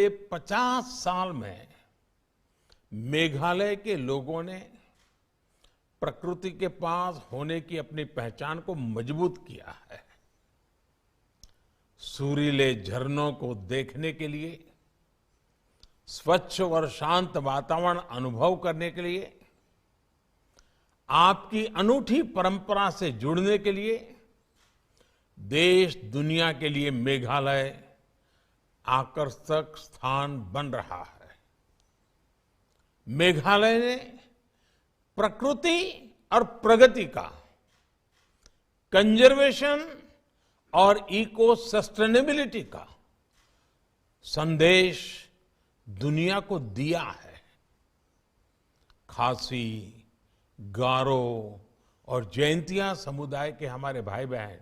पिछले 50 साल में मेघालय के लोगों ने प्रकृति के पास होने की अपनी पहचान को मजबूत किया है। सुरीले झरनों को देखने के लिए, स्वच्छ और शांत वातावरण अनुभव करने के लिए, आपकी अनूठी परंपरा से जुड़ने के लिए देश दुनिया के लिए मेघालय आकर्षक स्थान बन रहा है। मेघालय ने प्रकृति और प्रगति का, कंजर्वेशन और इको सस्टेनेबिलिटी का संदेश दुनिया को दिया है। खासी, गारो और जैंतिया समुदाय के हमारे भाई बहन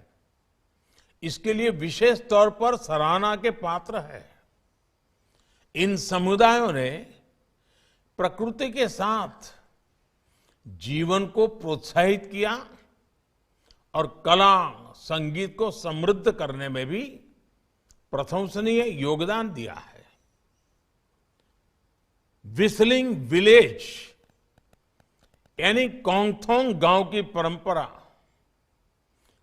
इसके लिए विशेष तौर पर सराहना के पात्र है। इन समुदायों ने प्रकृति के साथ जीवन को प्रोत्साहित किया और कला, संगीत को समृद्ध करने में भी प्रशंसनीय योगदान दिया है। व्हिस्लिंग विलेज यानी कोंगथोंग गांव की परंपरा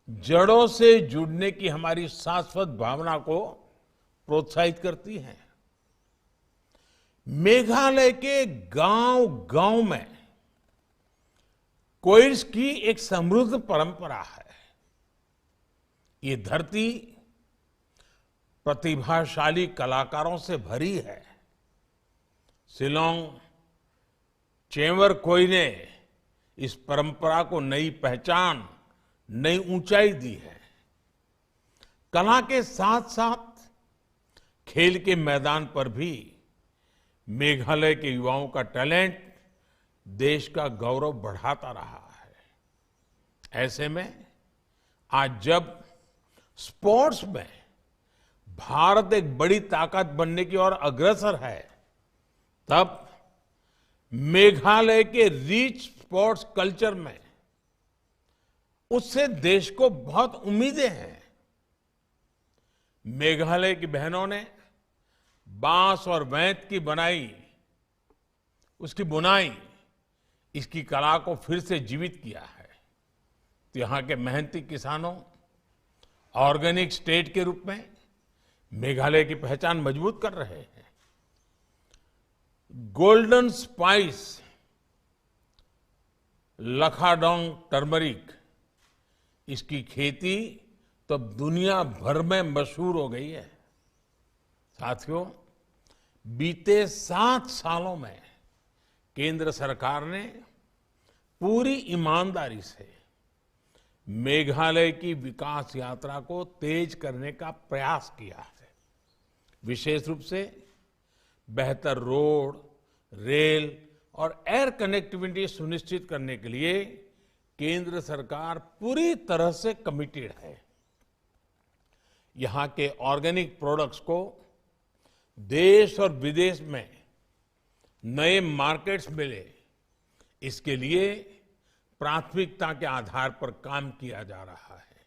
जड़ों से जुड़ने की हमारी शाश्वत भावना को प्रोत्साहित करती है। मेघालय के गांव-गांव में कोयर्स की एक समृद्ध परंपरा है। ये धरती प्रतिभाशाली कलाकारों से भरी है। शिलांग चेंवर कोई ने इस परंपरा को नई पहचान, नई ऊंचाई दी है। कला के साथ साथ खेल के मैदान पर भी मेघालय के युवाओं का टैलेंट देश का गौरव बढ़ाता रहा है। ऐसे में आज जब स्पोर्ट्स में भारत एक बड़ी ताकत बनने की ओर अग्रसर है, तब मेघालय के रिच स्पोर्ट्स कल्चर में उससे देश को बहुत उम्मीदें हैं। मेघालय की बहनों ने बांस और बेंत की बनाई, उसकी बुनाई, इसकी कला को फिर से जीवित किया है। तो यहां के मेहनती किसानों ऑर्गेनिक स्टेट के रूप में मेघालय की पहचान मजबूत कर रहे हैं। गोल्डन स्पाइस लखाडोंग टर्मरिक, इसकी खेती तो अब दुनिया भर में मशहूर हो गई है। साथियों, बीते 7 सालों में केंद्र सरकार ने पूरी ईमानदारी से मेघालय की विकास यात्रा को तेज करने का प्रयास किया है। विशेष रूप से बेहतर रोड, रेल और एयर कनेक्टिविटी सुनिश्चित करने के लिए केंद्र सरकार पूरी तरह से कमिटेड है। यहां के ऑर्गेनिक प्रोडक्ट्स को देश और विदेश में नए मार्केट्स मिले, इसके लिए प्राथमिकता के आधार पर काम किया जा रहा है।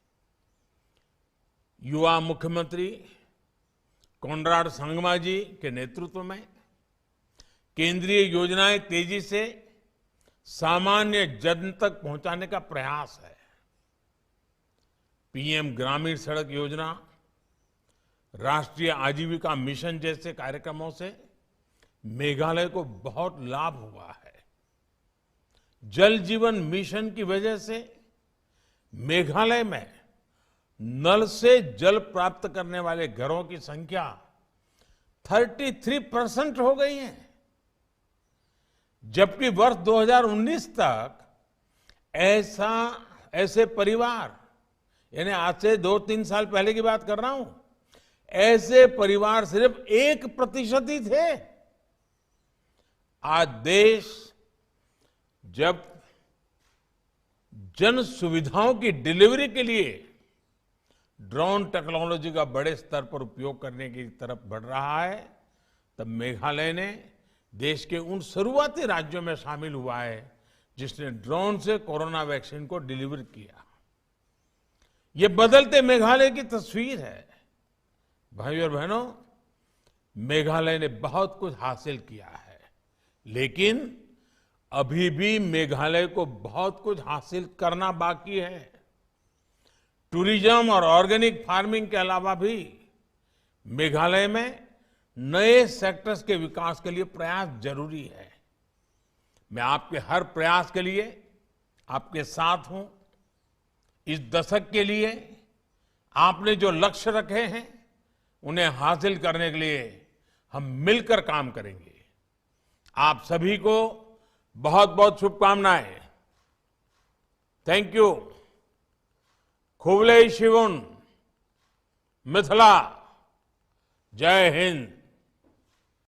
युवा मुख्यमंत्री कोनराड संगमा जी के नेतृत्व में केंद्रीय योजनाएं तेजी से सामान्य जन तक पहुंचाने का प्रयास है। पीएम ग्रामीण सड़क योजना, राष्ट्रीय आजीविका मिशन जैसे कार्यक्रमों से मेघालय को बहुत लाभ हुआ है। जल जीवन मिशन की वजह से मेघालय में नल से जल प्राप्त करने वाले घरों की संख्या 33% हो गई है, जबकि वर्ष 2019 तक ऐसे परिवार, यानी आज से 2-3 साल पहले की बात कर रहा हूं, ऐसे परिवार सिर्फ 1% ही थे। आज देश जब जन सुविधाओं की डिलीवरी के लिए ड्रोन टेक्नोलॉजी का बड़े स्तर पर उपयोग करने की तरफ बढ़ रहा है, तब मेघालय ने देश के उन शुरुआती राज्यों में शामिल हुआ है जिसने ड्रोन से कोरोना वैक्सीन को डिलीवर किया। ये बदलते मेघालय की तस्वीर है। भाइयों और बहनों, मेघालय ने बहुत कुछ हासिल किया है, लेकिन अभी भी मेघालय को बहुत कुछ हासिल करना बाकी है। टूरिज्म और ऑर्गेनिक फार्मिंग के अलावा भी मेघालय में नए सेक्टर्स के विकास के लिए प्रयास जरूरी है। मैं आपके हर प्रयास के लिए आपके साथ हूं। इस दशक के लिए आपने जो लक्ष्य रखे हैं उन्हें हासिल करने के लिए हम मिलकर काम करेंगे। आप सभी को बहुत बहुत शुभकामनाएं। Thank you. खुबले शिवुन, मिथिला। जय हिंद।